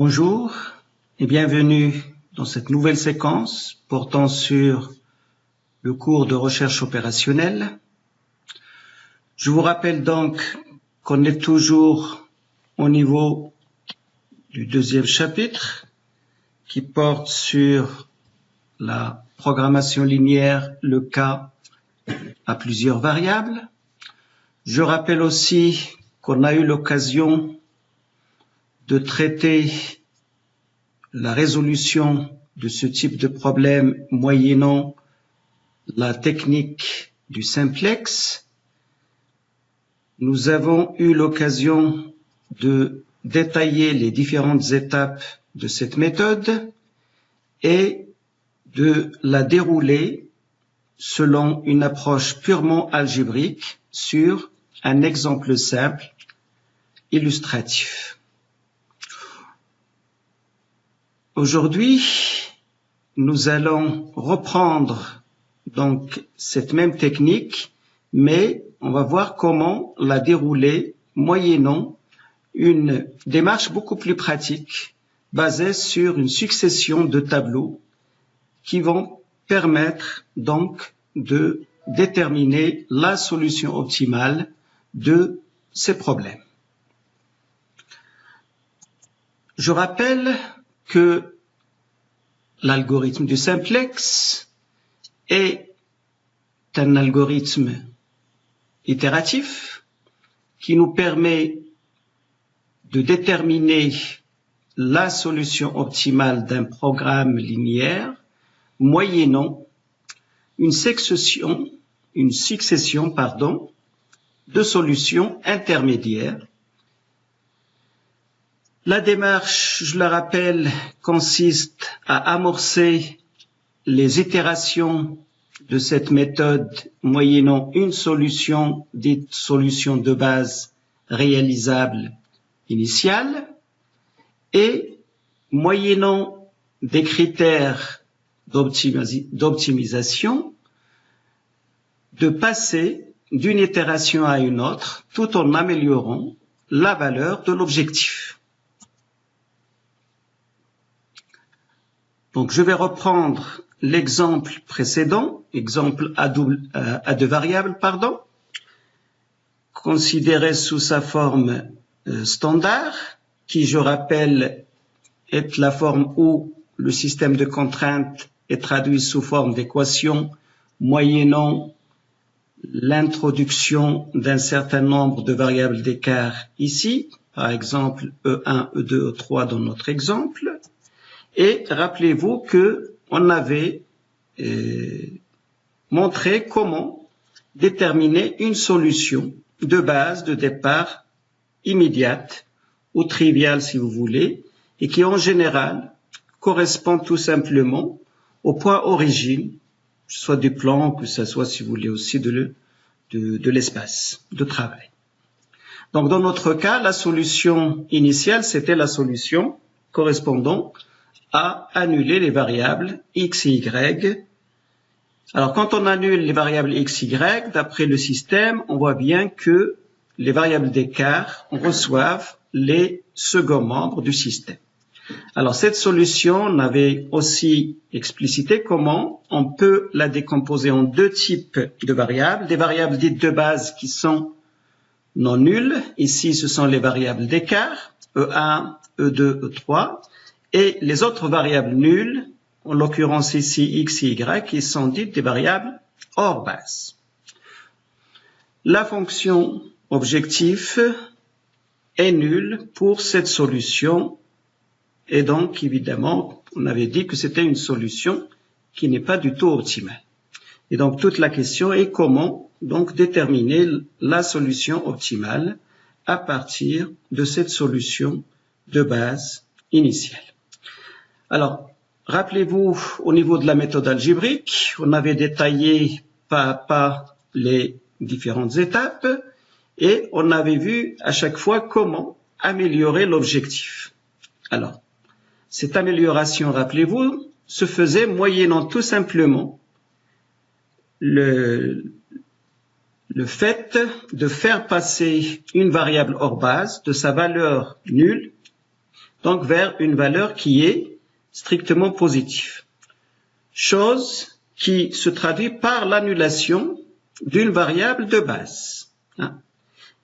Bonjour et bienvenue dans cette nouvelle séquence portant sur le cours de recherche opérationnelle. Je vous rappelle donc qu'on est toujours au niveau du deuxième chapitre qui porte sur la programmation linéaire, le cas à plusieurs variables. Je rappelle aussi qu'on a eu l'occasion de traiter la résolution de ce type de problème moyennant la technique du simplex. Nous avons eu l'occasion de détailler les différentes étapes de cette méthode et de la dérouler selon une approche purement algébrique sur un exemple simple illustratif. Aujourd'hui, nous allons reprendre donc cette même technique, mais on va voir comment la dérouler moyennant une démarche beaucoup plus pratique basée sur une succession de tableaux qui vont permettre donc de déterminer la solution optimale de ces problèmes. Je rappelle que l'algorithme du simplex est un algorithme itératif qui nous permet de déterminer la solution optimale d'un programme linéaire moyennant une succession de solutions intermédiaires. La démarche, je le rappelle, consiste à amorcer les itérations de cette méthode moyennant une solution dite solution de base réalisable initiale et moyennant des critères d'optimisation de passer d'une itération à une autre tout en améliorant la valeur de l'objectif. Donc, je vais reprendre l'exemple précédent, exemple à deux variables, considéré sous sa forme standard, qui, je rappelle, est la forme où le système de contraintes est traduit sous forme d'équation moyennant l'introduction d'un certain nombre de variables d'écart ici, par exemple E1, E2, E3 dans notre exemple. Et rappelez-vous que on avait montré comment déterminer une solution de base de départ immédiate ou triviale si vous voulez, et qui en général correspond tout simplement au point origine, que ce soit du plan, que ce soit si vous voulez aussi de l'espace de travail. Donc dans notre cas, la solution initiale, c'était la solution correspondant à annuler les variables x et y. Alors, quand on annule les variables x, y, d'après le système, on voit bien que les variables d'écart reçoivent les seconds membres du système. Alors, cette solution, on avait aussi explicité comment on peut la décomposer en deux types de variables. Des variables dites de base qui sont non nulles. Ici, ce sont les variables d'écart, E1, E2, E3. Et les autres variables nulles, en l'occurrence ici x et y, qui sont dites des variables hors base. La fonction objectif est nulle pour cette solution et donc évidemment on avait dit que c'était une solution qui n'est pas du tout optimale. Et donc toute la question est comment donc déterminer la solution optimale à partir de cette solution de base initiale. Alors, rappelez-vous, au niveau de la méthode algébrique, on avait détaillé pas à pas les différentes étapes et on avait vu à chaque fois comment améliorer l'objectif. Alors, cette amélioration, rappelez-vous, se faisait moyennant tout simplement le fait de faire passer une variable hors base de sa valeur nulle donc vers une valeur qui est strictement positive. Chose qui se traduit par l'annulation d'une variable de base.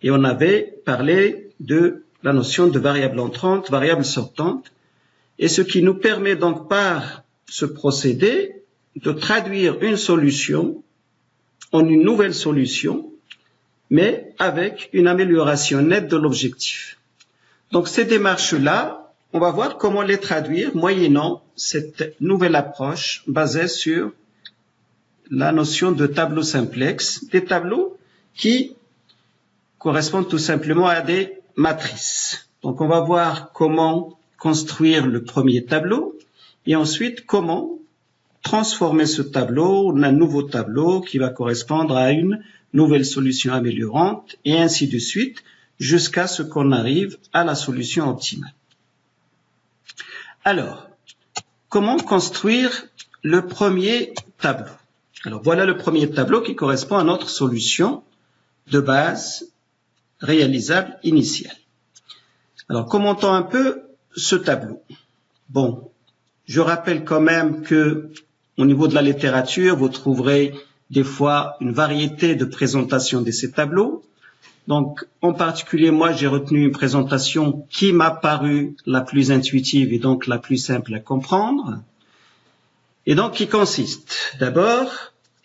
Et on avait parlé de la notion de variable entrante, variable sortante, et ce qui nous permet donc par ce procédé de traduire une solution en une nouvelle solution, mais avec une amélioration nette de l'objectif. Donc ces démarches-là, on va voir comment les traduire moyennant cette nouvelle approche basée sur la notion de tableau simplex, des tableaux qui correspondent tout simplement à des matrices. Donc on va voir comment construire le premier tableau et ensuite comment transformer ce tableau en un nouveau tableau qui va correspondre à une nouvelle solution améliorante et ainsi de suite jusqu'à ce qu'on arrive à la solution optimale. Alors, comment construire le premier tableau? Alors voilà le premier tableau qui correspond à notre solution de base réalisable initiale. Alors commentons un peu ce tableau. Bon, je rappelle quand même que au niveau de la littérature, vous trouverez des fois une variété de présentations de ces tableaux. Donc, en particulier, moi, j'ai retenu une présentation qui m'a paru la plus intuitive et donc la plus simple à comprendre. Et donc, qui consiste d'abord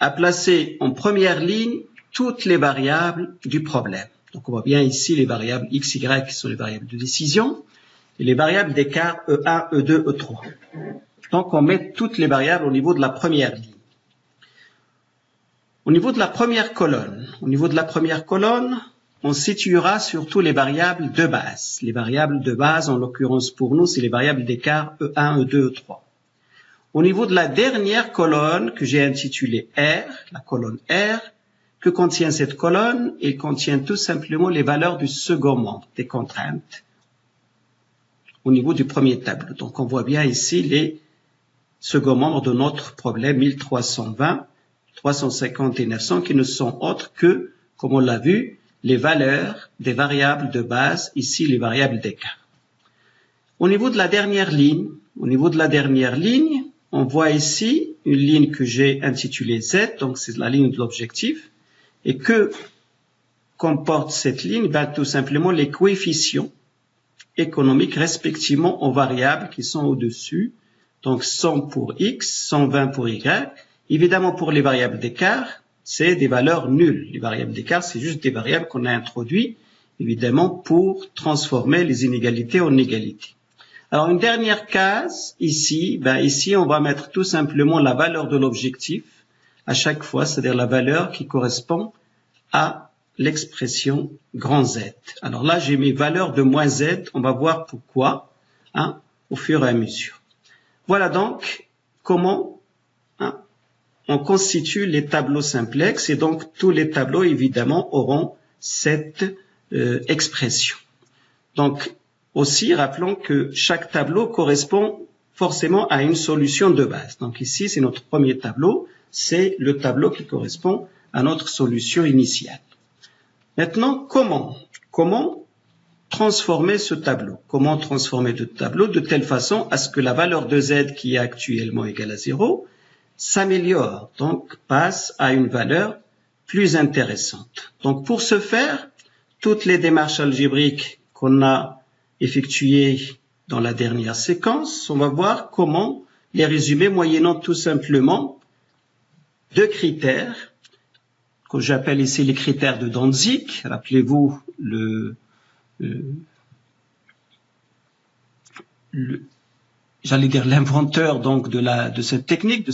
à placer en première ligne toutes les variables du problème. Donc, on voit bien ici les variables x, y qui sont les variables de décision et les variables d'écart E1, E2, E3. Donc, on met toutes les variables au niveau de la première ligne. Au niveau de la première colonne, on situera surtout les variables de base. Les variables de base, en l'occurrence pour nous, c'est les variables d'écart E1, E2, E3. Au niveau de la dernière colonne que j'ai intitulée R, la colonne R, que contient cette colonne? Elle contient tout simplement les valeurs du second membre, des contraintes, au niveau du premier tableau. Donc on voit bien ici les seconds membres de notre problème 1320, 350 et 900 qui ne sont autres que, comme on l'a vu, les valeurs des variables de base, ici les variables d'écart. Au niveau de la dernière ligne, on voit ici une ligne que j'ai intitulée Z, donc c'est la ligne de l'objectif, et que comporte cette ligne? Ben, tout simplement les coefficients économiques respectivement aux variables qui sont au-dessus, donc 100 pour X, 120 pour Y. Évidemment, pour les variables d'écart, c'est des valeurs nulles. Les variables d'écart, c'est juste des variables qu'on a introduites, évidemment, pour transformer les inégalités en égalités. Alors, une dernière case, ici, ici, on va mettre tout simplement la valeur de l'objectif à chaque fois, c'est-à-dire la valeur qui correspond à l'expression grand Z. Alors là, j'ai mes valeurs de moins Z, on va voir pourquoi, au fur et à mesure. Voilà donc comment on constitue les tableaux simplex et donc tous les tableaux évidemment auront cette expression. Donc aussi rappelons que chaque tableau correspond forcément à une solution de base. Donc ici c'est notre premier tableau, c'est le tableau qui correspond à notre solution initiale. Maintenant comment transformer ce tableau? Comment transformer le tableau de telle façon à ce que la valeur de Z qui est actuellement égale à 0 s'améliore, donc passe à une valeur plus intéressante. Donc pour ce faire, toutes les démarches algébriques qu'on a effectuées dans la dernière séquence, on va voir comment les résumer moyennant tout simplement deux critères que j'appelle ici les critères de Dantzig. Rappelez-vous j'allais dire l'inventeur donc de cette technique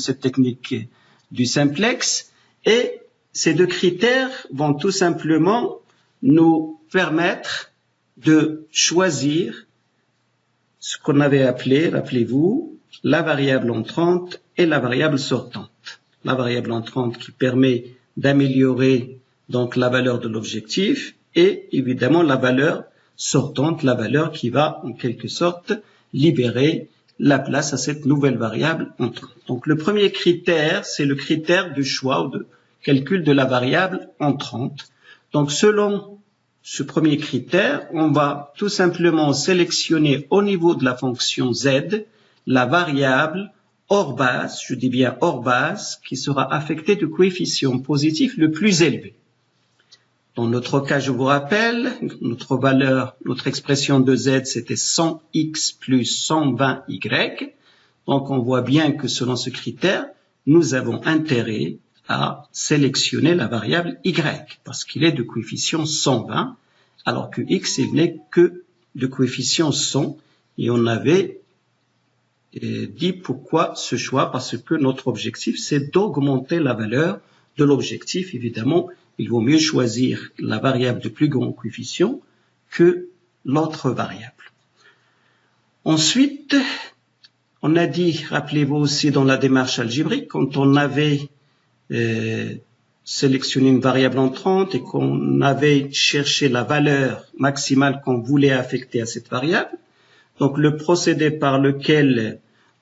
du simplex, et ces deux critères vont tout simplement nous permettre de choisir ce qu'on avait appelé, rappelez-vous, la variable entrante et la variable sortante. La variable entrante qui permet d'améliorer donc la valeur de l'objectif et évidemment la valeur sortante, la valeur qui va en quelque sorte libérer la place à cette nouvelle variable entrante. Donc le premier critère, c'est le critère du choix ou de calcul de la variable entrante. Donc selon ce premier critère, on va tout simplement sélectionner au niveau de la fonction z la variable hors base, je dis bien hors base, qui sera affectée du coefficient positif le plus élevé. Dans notre cas, je vous rappelle, notre expression de z, c'était 100x plus 120y. Donc, on voit bien que selon ce critère, nous avons intérêt à sélectionner la variable y, parce qu'il est de coefficient 120, alors que x, il n'est que de coefficient 100, et on avait dit pourquoi ce choix, parce que notre objectif, c'est d'augmenter la valeur de l'objectif. Évidemment, il vaut mieux choisir la variable de plus grand coefficient que l'autre variable. Ensuite, on a dit, rappelez-vous aussi dans la démarche algébrique, quand on avait sélectionné une variable entrante et qu'on avait cherché la valeur maximale qu'on voulait affecter à cette variable, donc le procédé par lequel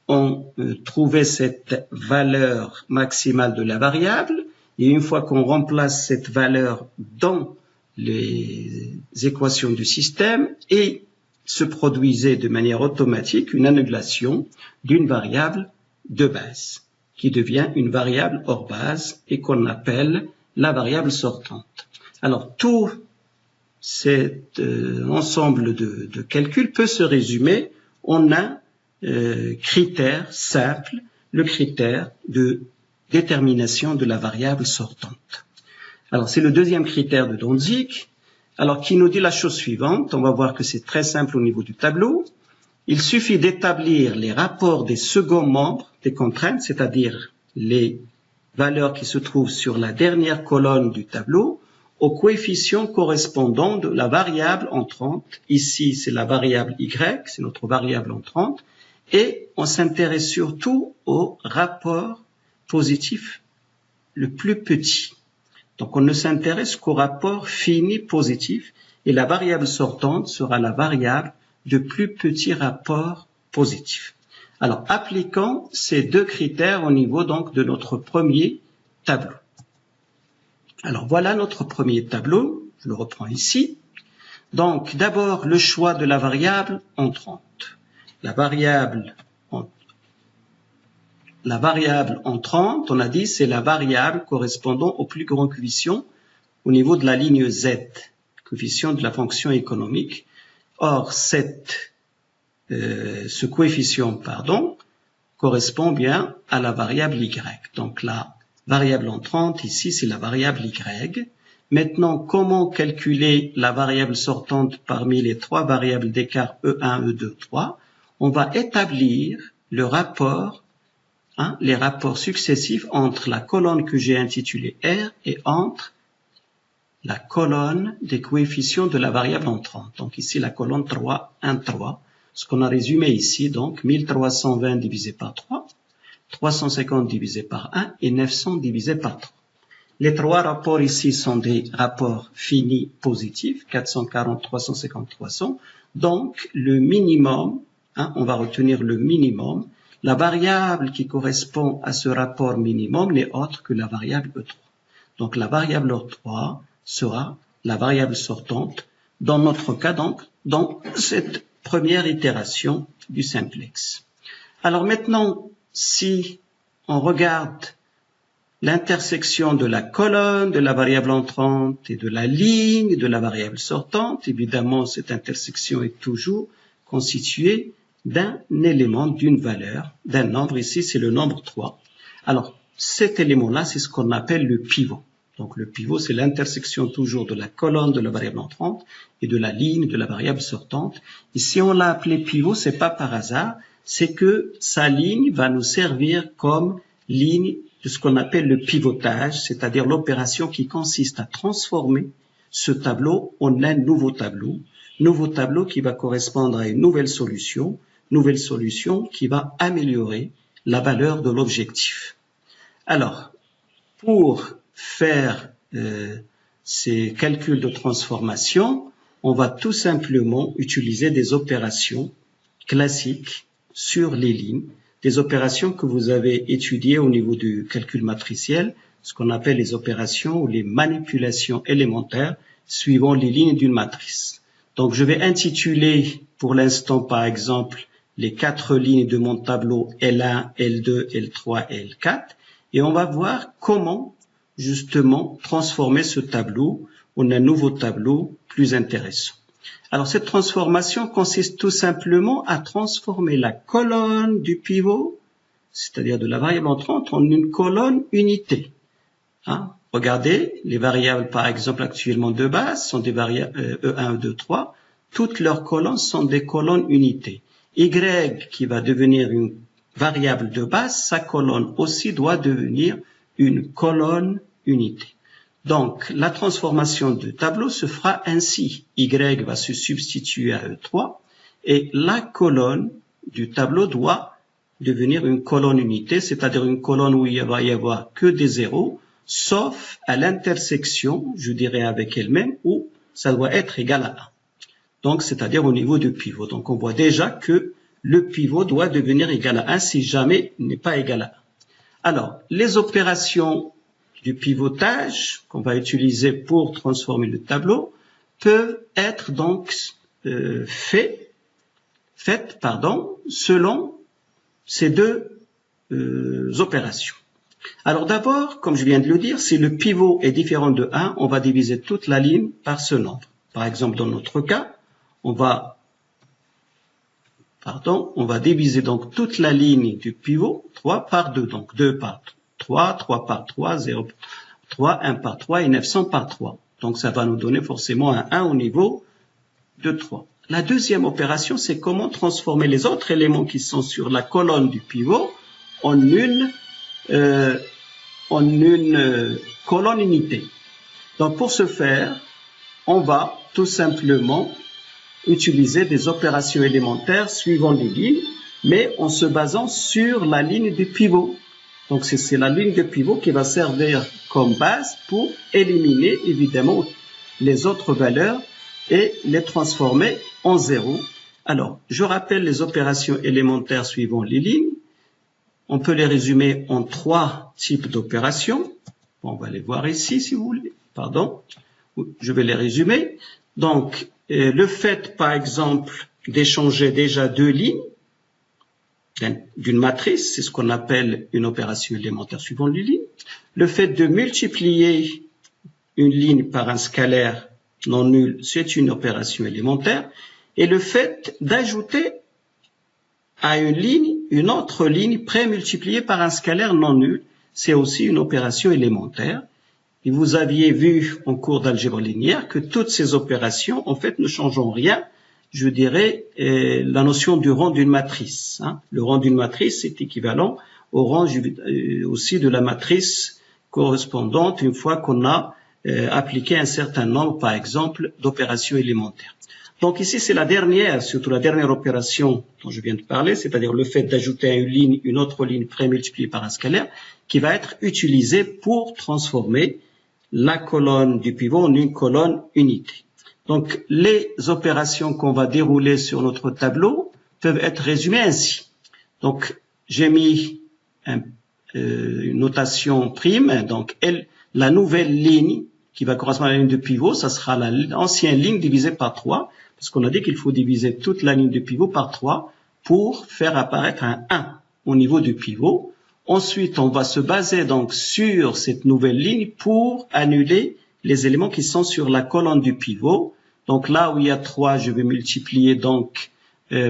on trouvait cette valeur maximale de la variable, et une fois qu'on remplace cette valeur dans les équations du système, et se produisait de manière automatique une annulation d'une variable de base, qui devient une variable hors base et qu'on appelle la variable sortante. Alors, tout cet ensemble de calculs peut se résumer en un critère simple, le critère de détermination de la variable sortante. Alors, c'est le deuxième critère de Dantzig, alors qui nous dit la chose suivante. On va voir que c'est très simple au niveau du tableau. Il suffit d'établir les rapports des seconds membres des contraintes, c'est-à-dire les valeurs qui se trouvent sur la dernière colonne du tableau, au coefficient correspondant de la variable entrante. Ici, c'est la variable y, c'est notre variable entrante, et on s'intéresse surtout au rapport positif le plus petit. Donc, on ne s'intéresse qu'au rapport fini positif, et la variable sortante sera la variable de plus petit rapport positif. Alors, appliquons ces deux critères au niveau donc de notre premier tableau. Alors, voilà notre premier tableau. Je le reprends ici. Donc, d'abord, le choix de la variable entrante. La variable entrante, on a dit, c'est la variable correspondant au plus grand coefficient au niveau de la ligne z, coefficient de la fonction économique. Or, ce coefficient, correspond bien à la variable y. Donc, la variable entrante, ici, c'est la variable y. Maintenant, comment calculer la variable sortante parmi les trois variables d'écart E1, E2, E3? On va établir le rapport, les rapports successifs entre la colonne que j'ai intitulée R et entre la colonne des coefficients de la variable entrante. Donc ici, la colonne 3, 1, 3. Ce qu'on a résumé ici, donc 1320 divisé par 3, 350 divisé par 1 et 900 divisé par 3. Les trois rapports ici sont des rapports finis positifs, 440, 350, 300. Donc, le minimum, on va retenir le minimum. La variable qui correspond à ce rapport minimum n'est autre que la variable E3. Donc, la variable E3 sera la variable sortante, dans notre cas, donc, dans cette première itération du simplex. Alors maintenant, si on regarde l'intersection de la colonne, de la variable entrante et de la ligne de la variable sortante, évidemment, cette intersection est toujours constituée d'un élément, d'une valeur, d'un nombre. Ici, c'est le nombre 3. Alors, cet élément-là, c'est ce qu'on appelle le pivot. Donc, le pivot, c'est l'intersection toujours de la colonne de la variable entrante et de la ligne de la variable sortante. Et si on l'a appelé pivot, c'est pas par hasard, c'est que sa ligne va nous servir comme ligne de ce qu'on appelle le pivotage, c'est-à-dire l'opération qui consiste à transformer ce tableau en un nouveau tableau qui va correspondre à une nouvelle solution qui va améliorer la valeur de l'objectif. Alors, pour faire ces calculs de transformation, on va tout simplement utiliser des opérations classiques sur les lignes, des opérations que vous avez étudiées au niveau du calcul matriciel, ce qu'on appelle les opérations ou les manipulations élémentaires, suivant les lignes d'une matrice. Donc, je vais intituler pour l'instant, par exemple, les 4 lignes de mon tableau L1, L2, L3 et L4. Et on va voir comment, justement, transformer ce tableau en un nouveau tableau plus intéressant. Alors, cette transformation consiste tout simplement à transformer la colonne du pivot, c'est-à-dire de la variable entrante, en une colonne unité. Hein? Regardez, les variables, par exemple, actuellement de base, sont des variables E1, E2, 3. Toutes leurs colonnes sont des colonnes unités. Y, qui va devenir une variable de base, sa colonne aussi doit devenir une colonne unité. Donc, la transformation de tableau se fera ainsi. Y va se substituer à E3 et la colonne du tableau doit devenir une colonne unité, c'est-à-dire une colonne où il va y avoir que des zéros, sauf à l'intersection, je dirais avec elle-même, où ça doit être égal à 1. Donc, c'est-à-dire au niveau du pivot. Donc, on voit déjà que le pivot doit devenir égal à 1 si jamais il n'est pas égal à 1. Alors, les opérations du pivotage qu'on va utiliser pour transformer le tableau peuvent être donc faites selon ces deux opérations. Alors d'abord, comme je viens de le dire, si le pivot est différent de 1, on va diviser toute la ligne par ce nombre. Par exemple, dans notre cas, on va diviser donc toute la ligne du pivot 3 par 2. Donc 2 par 3, 3 par 3, 0 par 3, 1 par 3 et 900 par 3. Donc ça va nous donner forcément un 1 au niveau de 3. La deuxième opération, c'est comment transformer les autres éléments qui sont sur la colonne du pivot en une colonne unité. Donc pour ce faire, on va tout simplement utiliser des opérations élémentaires suivant les lignes, mais en se basant sur la ligne du pivot. Donc c'est la ligne de pivot qui va servir comme base pour éliminer évidemment les autres valeurs et les transformer en 0. Alors, je rappelle les opérations élémentaires suivant les lignes. On peut les résumer en 3 types d'opérations. On va les voir ici si vous voulez. Pardon, je vais les résumer. Donc, le fait, par exemple, d'échanger déjà 2 lignes d'une matrice, c'est ce qu'on appelle une opération élémentaire suivant les lignes. Le fait de multiplier une ligne par un scalaire non nul, c'est une opération élémentaire. Et le fait d'ajouter à une ligne une autre ligne pré-multipliée par un scalaire non nul, c'est aussi une opération élémentaire. Et vous aviez vu en cours d'algèbre linéaire que toutes ces opérations, en fait, ne changent rien, je dirais, la notion du rang d'une matrice. Hein. Le rang d'une matrice est équivalent au rang aussi de la matrice correspondante une fois qu'on a appliqué un certain nombre, par exemple, d'opérations élémentaires. Donc ici, c'est la dernière, surtout la dernière opération dont je viens de parler, c'est-à-dire le fait d'ajouter à une ligne une autre ligne pré-multipliée par un scalaire, qui va être utilisée pour transformer la colonne du pivot en une colonne unité. Donc, les opérations qu'on va dérouler sur notre tableau peuvent être résumées ainsi. Donc, j'ai mis une notation prime. Donc, la nouvelle ligne qui va correspondre à la ligne de pivot, ça sera l'ancienne ligne divisée par 3, parce qu'on a dit qu'il faut diviser toute la ligne de pivot par 3 pour faire apparaître un 1 au niveau du pivot. Ensuite, on va se baser donc sur cette nouvelle ligne pour annuler les éléments qui sont sur la colonne du pivot. Donc là où il y a 3, je vais multiplier donc,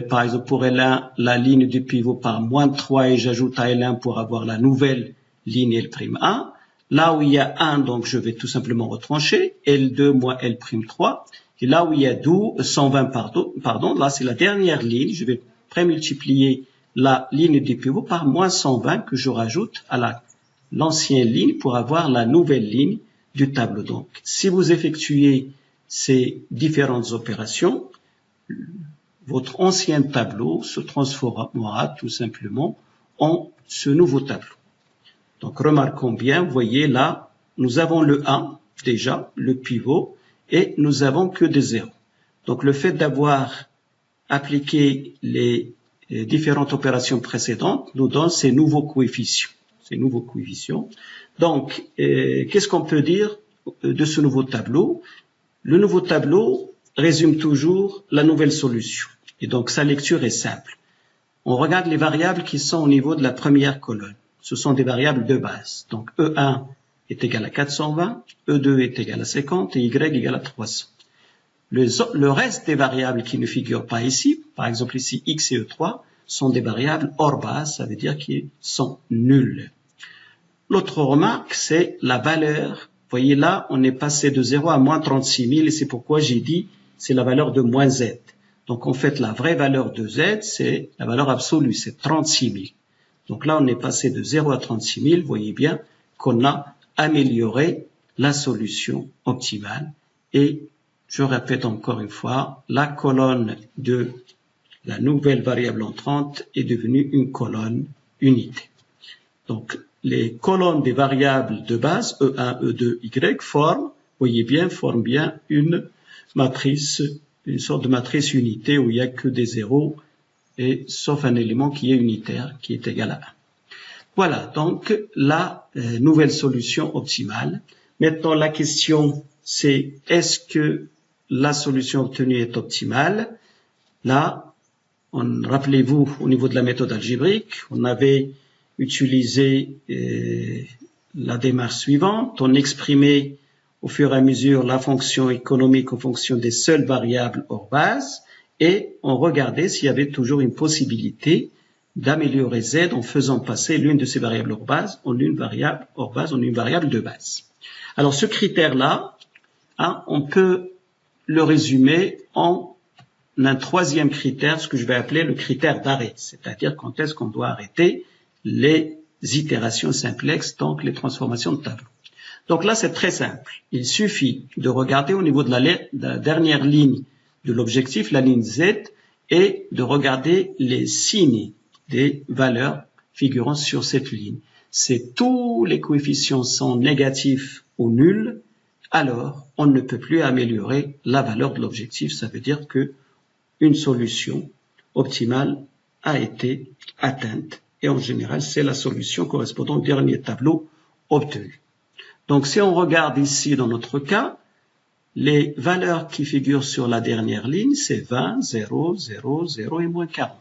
par exemple pour L1, la ligne du pivot par moins 3 et j'ajoute à L1 pour avoir la nouvelle ligne L'1. Là où il y a 1, donc je vais tout simplement retrancher, L2 moins L'3. Et là où il y a 120, pardon, là c'est la dernière ligne, je vais pré-multiplier la ligne du pivot par moins 120 que je rajoute à l'ancienne ligne pour avoir la nouvelle ligne du tableau. Donc, si vous effectuez ces différentes opérations, votre ancien tableau se transformera tout simplement en ce nouveau tableau. Donc, remarquons bien, vous voyez là, nous avons le 1, déjà, le pivot, et nous avons que des zéros. Donc, le fait d'avoir appliqué les différentes opérations précédentes nous donne ces nouveaux coefficients. Donc, qu'est-ce qu'on peut dire de ce nouveau tableau? Le nouveau tableau résume toujours la nouvelle solution. Et donc, sa lecture est simple. On regarde les variables qui sont au niveau de la première colonne. Ce sont des variables de base. Donc, E1 est égal à 420, E2 est égal à 50 et Y égal à 300. Le reste des variables qui ne figurent pas ici, par exemple ici X et E3, sont des variables hors base, ça veut dire qu'ils sont nuls. L'autre remarque, c'est la valeur. Vous voyez là, on est passé de 0 à moins 36 000 et c'est pourquoi j'ai dit c'est la valeur de moins Z. Donc en fait, la vraie valeur de Z, c'est la valeur absolue, c'est 36 000. Donc là, on est passé de 0 à 36 000. Vous voyez bien qu'on a amélioré la solution optimale. Et je répète encore une fois, la colonne de la nouvelle variable entrante est devenue une colonne unité. Donc, les colonnes des variables de base, E1, E2, Y, forment bien une matrice, une sorte de matrice unité où il n'y a que des zéros, et sauf un élément qui est unitaire, qui est égal à 1. Voilà, donc, la nouvelle solution optimale. Maintenant, la question, c'est est-ce que la solution obtenue est optimale? Là, rappelez-vous, au niveau de la méthode algébrique, on avait utilisé la démarche suivante. On exprimait au fur et à mesure la fonction économique en fonction des seules variables hors base et on regardait s'il y avait toujours une possibilité d'améliorer Z en faisant passer l'une de ces variables hors base en une variable hors base, en une variable de base. Alors ce critère-là, on peut le résumer en un troisième critère, ce que je vais appeler le critère d'arrêt, c'est-à-dire quand est-ce qu'on doit arrêter les itérations simplexes, donc les transformations de tableau. Donc là, c'est très simple. Il suffit de regarder au niveau de la dernière ligne de l'objectif, la ligne Z, et de regarder les signes des valeurs figurant sur cette ligne. Si tous les coefficients sont négatifs ou nuls, alors on ne peut plus améliorer la valeur de l'objectif. Ça veut dire que une solution optimale a été atteinte. Et en général, c'est la solution correspondant au dernier tableau obtenu. Donc, si on regarde ici dans notre cas, les valeurs qui figurent sur la dernière ligne, c'est 20, 0, 0, 0 et moins 40.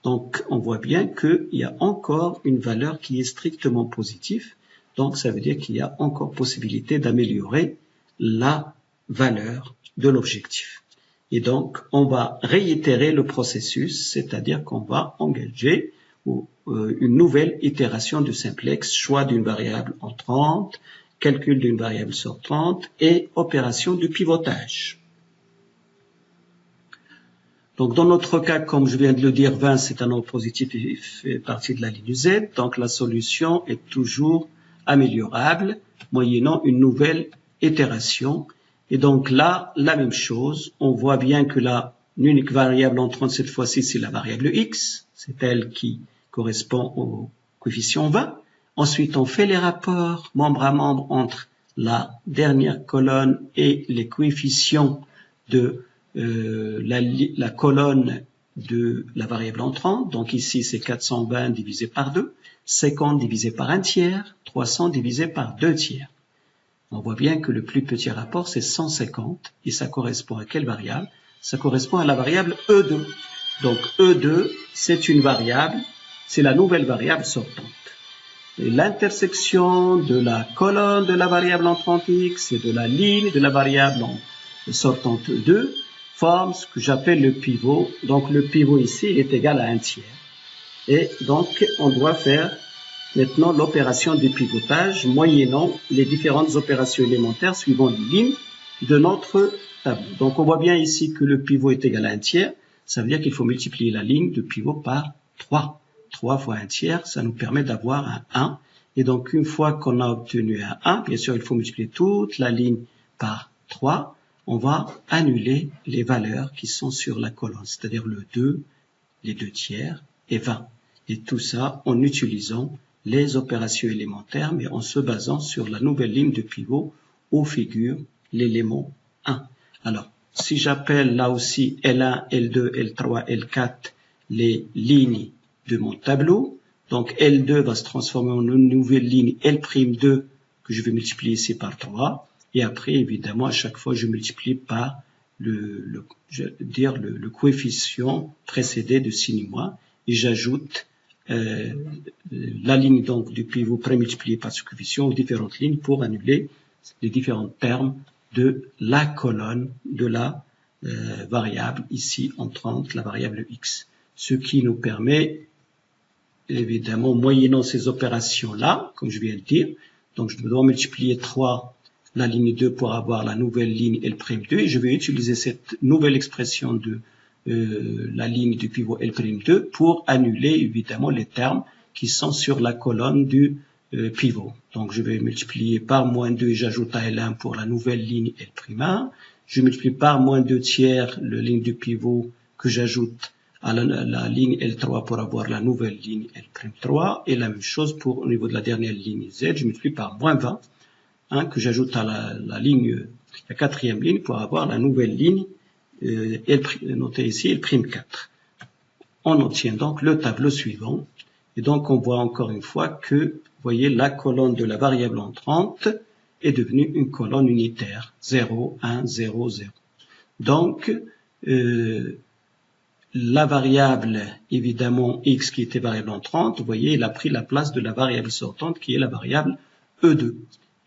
Donc, on voit bien qu'il y a encore une valeur qui est strictement positive. Donc, ça veut dire qu'il y a encore possibilité d'améliorer la valeur de l'objectif. Et donc, on va réitérer le processus, c'est-à-dire qu'on va engager une nouvelle itération du simplex, choix d'une variable entrante, calcul d'une variable sortante et opération de pivotage. Donc, dans notre cas, comme je viens de le dire, 20, c'est un nombre positif et fait partie de la ligne Z. Donc, la solution est toujours améliorable, moyennant une nouvelle itération. Et donc là, la même chose. On voit bien que la l'unique variable entrante cette fois-ci, c'est la variable X. C'est elle qui correspond au coefficient 20. Ensuite, on fait les rapports membre à membre entre la dernière colonne et les coefficients de la colonne de la variable entrante. Donc ici, c'est 420 divisé par 2, 50 divisé par 1 tiers, 300 divisé par 2 tiers. On voit bien que le plus petit rapport, c'est 150, et ça correspond à quelle variable? Ça correspond à la variable E2. Donc E2, c'est une variable, c'est la nouvelle variable sortante. L'intersection de la colonne de la variable entrante X et de la ligne de la variable sortante E2 forme ce que j'appelle le pivot. Donc le pivot ici est égal à 1 tiers. Et donc on doit faire maintenant l'opération de pivotage moyennant les différentes opérations élémentaires suivant les lignes de notre tableau. Donc on voit bien ici que le pivot est égal à 1 tiers. Ça veut dire qu'il faut multiplier la ligne de pivot par 3. 3 fois 1 tiers, ça nous permet d'avoir un 1. Et donc une fois qu'on a obtenu un 1, bien sûr il faut multiplier toute la ligne par 3. On va annuler les valeurs qui sont sur la colonne, c'est-à-dire le 2, les 2 tiers et 20. Et tout ça en utilisant les opérations élémentaires, mais en se basant sur la nouvelle ligne de pivot où figure l'élément 1. Alors, si j'appelle là aussi L1, L2, L3, L4 les lignes de mon tableau, donc L2 va se transformer en une nouvelle ligne L'2 que je vais multiplier ici par 3, Et après, évidemment, à chaque fois, je multiplie par le coefficient précédé de sin moi et j'ajoute la ligne donc du pivot prémultiplié par ce coefficient aux différentes lignes pour annuler les différents termes de la colonne de la variable ici entrante, la variable x. Ce qui nous permet, évidemment, moyennant ces opérations-là, comme je viens de dire, donc je dois multiplier 3 la ligne 2 pour avoir la nouvelle ligne L'2 et je vais utiliser cette nouvelle expression de la ligne du pivot L'2 pour annuler évidemment les termes qui sont sur la colonne du pivot. Donc je vais multiplier par moins 2 et j'ajoute à L1 pour la nouvelle ligne L'1. Je multiplie par moins 2 tiers la ligne du pivot que j'ajoute à la ligne L3 pour avoir la nouvelle ligne L'3 et la même chose pour au niveau de la dernière ligne Z, je multiplie par moins 20 que j'ajoute à la quatrième ligne pour avoir la nouvelle ligne notée ici L'4. On obtient donc le tableau suivant et donc on voit encore une fois que, vous voyez, la colonne de la variable entrante est devenue une colonne unitaire 0, 1, 0, 0. Donc la variable, évidemment, x qui était variable entrante, vous voyez, il a pris la place de la variable sortante qui est la variable E2.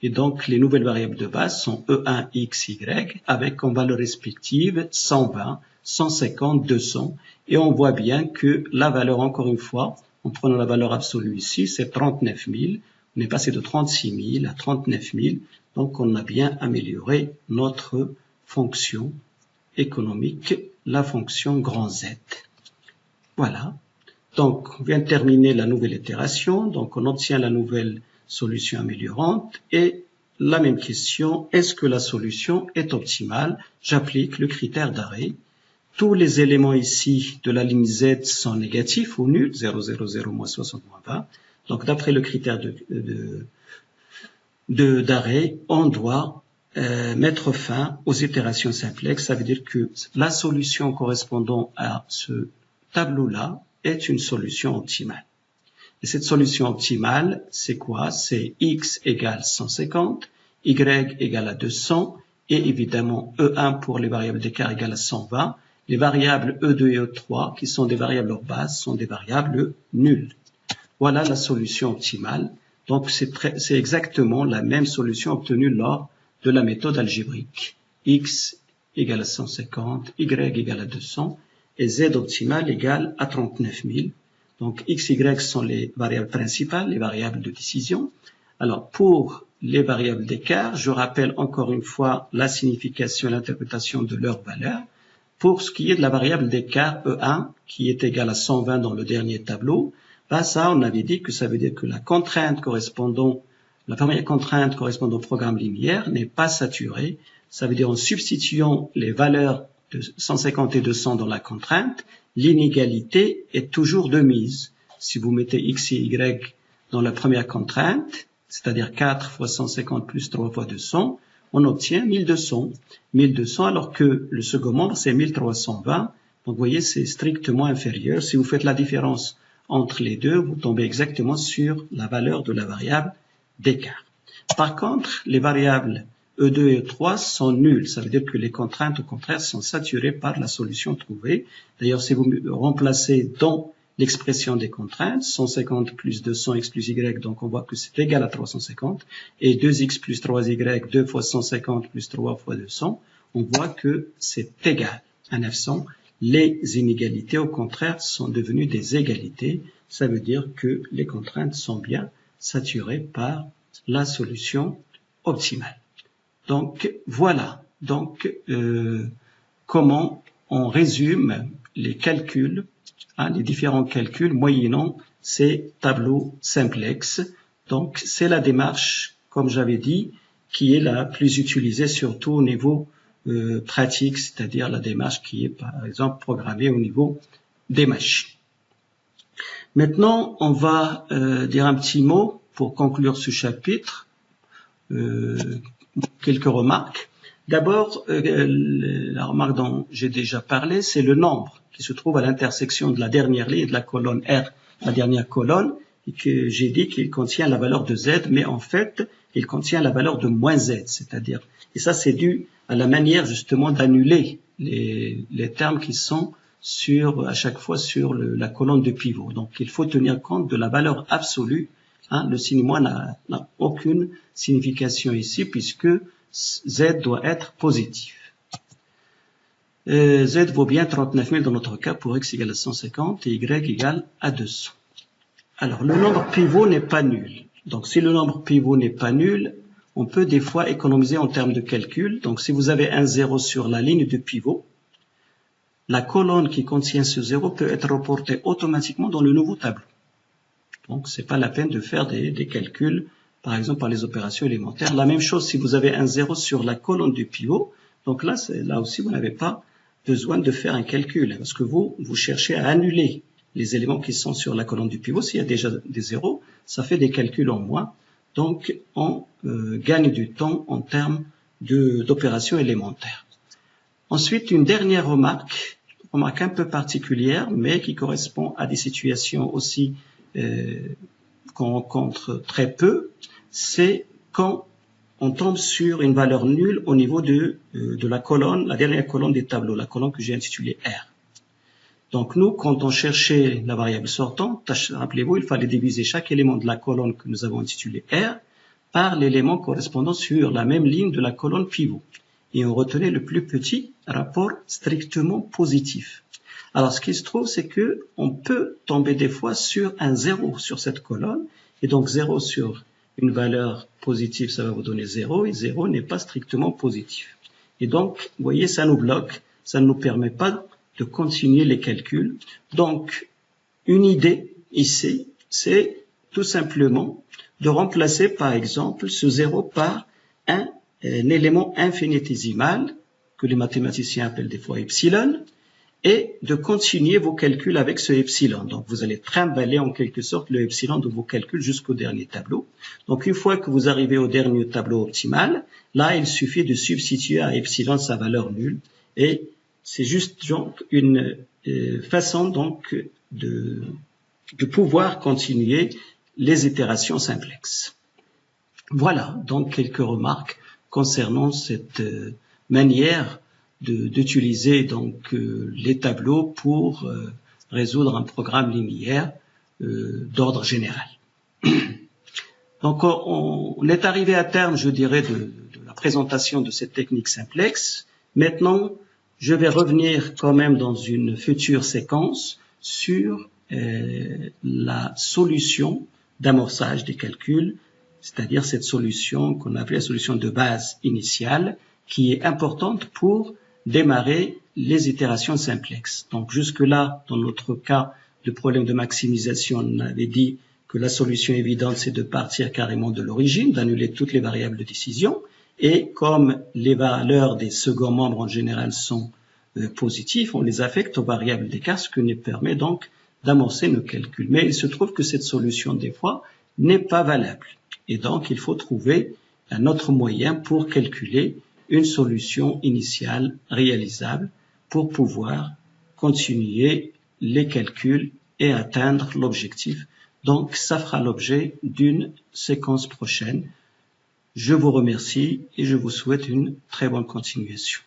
Et donc, les nouvelles variables de base sont E1, X, Y, avec comme valeur respective 120, 150, 200. Et on voit bien que la valeur, encore une fois, en prenant la valeur absolue ici, c'est 39 000. On est passé de 36 000 à 39 000. Donc, on a bien amélioré notre fonction économique, la fonction grand Z. Voilà. Donc, on vient de terminer la nouvelle itération. Donc, on obtient la nouvelle solution améliorante et la même question, est-ce que la solution est optimale? J'applique le critère d'arrêt. Tous les éléments ici de la ligne Z sont négatifs ou nuls, 0, 0, 0, moins 60, moins 20. Donc d'après le critère d'arrêt, on doit mettre fin aux itérations simplexes. Ça veut dire que la solution correspondant à ce tableau-là est une solution optimale. Et cette solution optimale, c'est quoi? C'est x égale 150, y égale à 200, et évidemment E1 pour les variables d'écart égale à 120. Les variables E2 et E3, qui sont des variables hors base, sont des variables nulles. Voilà la solution optimale. Donc c'est exactement la même solution obtenue lors de la méthode algébrique. X égale à 150, y égale à 200, et z optimale égale à 39 000. Donc, x, y sont les variables principales, les variables de décision. Alors, pour les variables d'écart, je rappelle encore une fois la signification et l'interprétation de leur valeur. Pour ce qui est de la variable d'écart E1, qui est égale à 120 dans le dernier tableau, là, ça, on avait dit que ça veut dire que la première contrainte correspondant au programme linéaire n'est pas saturée. Ça veut dire en substituant les valeurs de 150 et 200 dans la contrainte, l'inégalité est toujours de mise. Si vous mettez x et y dans la première contrainte, c'est-à-dire 4 fois 150 plus 3 fois 200, on obtient 1200. 1200 alors que le second membre, c'est 1320. Donc, vous voyez, c'est strictement inférieur. Si vous faites la différence entre les deux, vous tombez exactement sur la valeur de la variable d'écart. Par contre, les variables E2 et E3 sont nulles. Ça veut dire que les contraintes, au contraire, sont saturées par la solution trouvée. D'ailleurs, si vous remplacez dans l'expression des contraintes, 150 plus 200x plus y, donc on voit que c'est égal à 350, et 2x plus 3y, 2 fois 150 plus 3 fois 200, on voit que c'est égal à 900. Les inégalités, au contraire, sont devenues des égalités. Ça veut dire que les contraintes sont bien saturées par la solution optimale. Donc, voilà. Donc, comment on résume les calculs, les différents calculs moyennant ces tableaux simplex. Donc, c'est la démarche, comme j'avais dit, qui est la plus utilisée surtout au niveau pratique, c'est-à-dire la démarche qui est, par exemple, programmée au niveau des machines. Maintenant, on va dire un petit mot pour conclure ce chapitre. Quelques remarques. D'abord, la remarque dont j'ai déjà parlé, c'est le nombre qui se trouve à l'intersection de la dernière ligne et de la colonne R, la dernière colonne, et que j'ai dit qu'il contient la valeur de Z, mais en fait, il contient la valeur de moins z, c'est-à-dire, et ça c'est dû à la manière justement d'annuler les termes qui sont à chaque fois sur la colonne de pivot. Donc il faut tenir compte de la valeur absolue. Le signe moins n'a aucune signification ici puisque z doit être positif. Z vaut bien 39 000 dans notre cas pour x égale à 150 et y égale à 200. Alors, le nombre pivot n'est pas nul. Donc, si le nombre pivot n'est pas nul, on peut des fois économiser en termes de calcul. Donc, si vous avez un 0 sur la ligne de pivot, la colonne qui contient ce 0 peut être reportée automatiquement dans le nouveau tableau. Donc, c'est pas la peine de faire des calculs, par exemple, par les opérations élémentaires. La même chose si vous avez un 0 sur la colonne du pivot. Donc là aussi, vous n'avez pas besoin de faire un calcul, parce que vous cherchez à annuler les éléments qui sont sur la colonne du pivot. S'il y a déjà des zéros, ça fait des calculs en moins. Donc, on gagne du temps en termes d'opérations élémentaires. Ensuite, une dernière remarque un peu particulière, mais qui correspond à des situations aussi qu'on rencontre très peu, c'est quand on tombe sur une valeur nulle au niveau de la colonne, la dernière colonne des tableaux, la colonne que j'ai intitulée R. Donc nous, quand on cherchait la variable sortante, rappelez-vous, il fallait diviser chaque élément de la colonne que nous avons intitulée R par l'élément correspondant sur la même ligne de la colonne pivot. Et on retenait le plus petit rapport strictement positif. Alors ce qui se trouve, c'est que on peut tomber des fois sur un 0 sur cette colonne, et donc 0 sur une valeur positive, ça va vous donner 0, et 0 n'est pas strictement positif. Et donc, vous voyez, ça nous bloque, ça ne nous permet pas de continuer les calculs. Donc, une idée ici, c'est tout simplement de remplacer, par exemple, ce 0 par un élément infinitésimal, que les mathématiciens appellent des fois epsilon, et de continuer vos calculs avec ce epsilon. Donc, vous allez trimballer en quelque sorte le epsilon de vos calculs jusqu'au dernier tableau. Donc, une fois que vous arrivez au dernier tableau optimal, là, il suffit de substituer à epsilon sa valeur nulle. Et c'est juste donc une façon donc de pouvoir continuer les itérations simplex. Voilà donc quelques remarques concernant cette manière d'utiliser donc les tableaux pour résoudre un programme linéaire d'ordre général. Donc on est arrivé à terme, je dirais, de la présentation de cette technique simplex. Maintenant, je vais revenir quand même dans une future séquence sur la solution d'amorçage des calculs, c'est-à-dire cette solution qu'on appelait la solution de base initiale, qui est importante pour démarrer les itérations simplex. Donc jusque-là, dans notre cas de problème de maximisation, on avait dit que la solution évidente, c'est de partir carrément de l'origine, d'annuler toutes les variables de décision. Et comme les valeurs des seconds membres en général sont positifs, on les affecte aux variables d'écart, ce qui nous permet donc d'amorcer nos calculs. Mais il se trouve que cette solution, des fois, n'est pas valable. Et donc, il faut trouver un autre moyen pour calculer une solution initiale réalisable pour pouvoir continuer les calculs et atteindre l'objectif. Donc, ça fera l'objet d'une séquence prochaine. Je vous remercie et je vous souhaite une très bonne continuation.